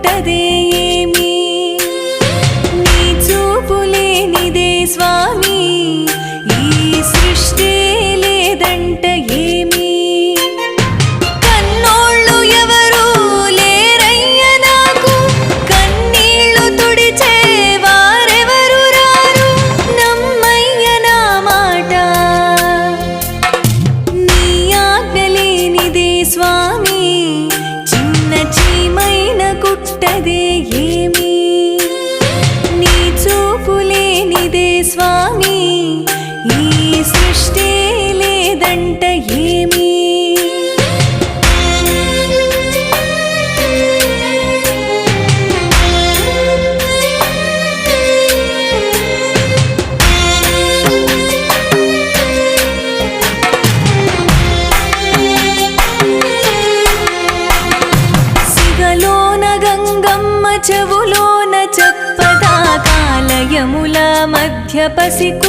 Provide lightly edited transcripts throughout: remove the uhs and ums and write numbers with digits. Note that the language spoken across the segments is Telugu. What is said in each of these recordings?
కుట్టదే ఏమి నీ చూపు లేనిదే స్వామి ఈ సృష్టి లేదంట ఏమి కన్నోళ్ళు ఎవరు లేరయ్య నాకు కన్నీళ్లు తుడిచే వారెవరు రారు నమ్మయ్య నా మాట నీ ఆజ్ఞ లేనిదే స్వామి చిన్న చీమైన కుట్టదే ఏమి నీ చూపు లేనిదే స్వామి ఈ సృష్టి లేదంట ఏమి సిగలోన గంగమ్మ చెవులోన చెప్పదా కాలయముల మధ్య పసికూననైనాని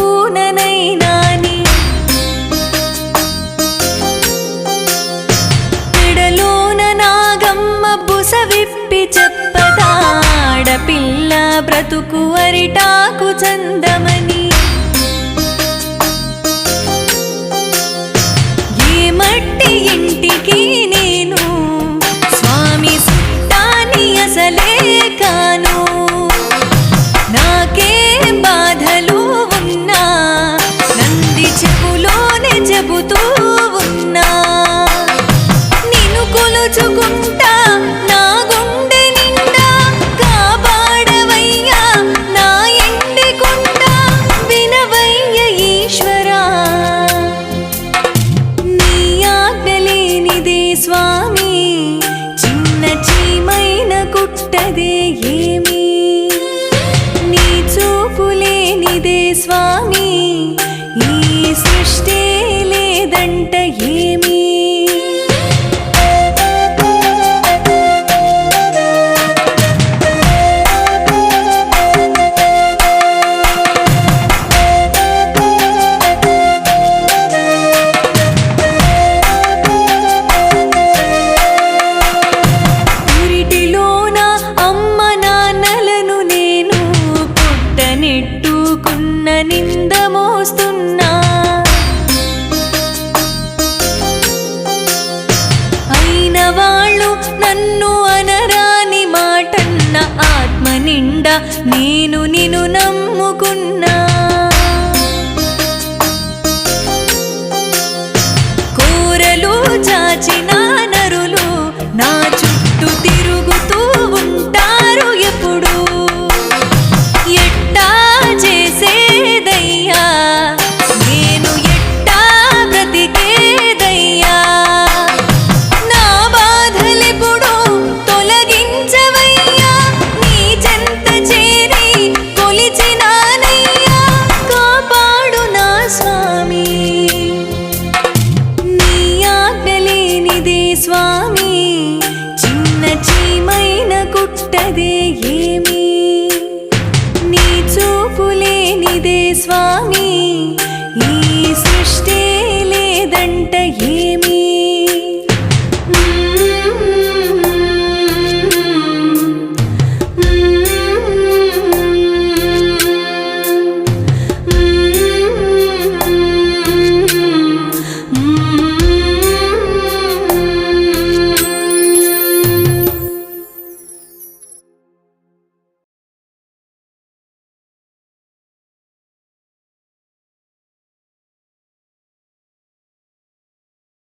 మెడలోన నాగమ్మ బుస విప్పి చెప్పదా ఆడపిల్ల బ్రతుకు అరిటాకు చందమని ఏ మట్టి ఇంటికి నేను స్వామి సుట్టాని అసలే కాను నాకే బాధలు ఉన్నా నంది చెవులోనే చెబుతూ ఉన్నా నిన్ను కొలుచుకుంటా నా గుండె నిండా కాపాడవయ్యా నా ఇంటి కొండ వినవయ్య ఈశ్వరా నీ ఆజ్ఞ లేనిదే స్వామి చిన్న చీమైన కుట్టదే ఏమి నీ చూపు లేనిదే స్వామి ఈ సృష్టి లేదంట ఏమి పురిటిలోన అమ్మ నాన్నలను నేను పుట్టనెట్టుకున్న నింద మోస్తున్నా అయిన వాళ్ళు నన్ను అనరాని మాటన్న ఆత్మ నిండా నేను నిన్ను నమ్ముకున్నా కూరలు చాచిన నరులు నా చుట్టూ తిరుగుతూ ఉంటారు ఎప్పుడు ఎట్టా చేసేదయ్యా నేను ఎట్టా బ్రతికేదయ్యా నా బాధలెప్పుడు తొలగించవయ్యా నీ చెంత చేరి కొలిచినానయ్యా కాపాడు నా స్వామి నీ ఆజ్ఞ లేనిదే స్వామి చిన్న చీమైన కుట్టదే ఏమి నీ చూపు లేనిదే స్వామి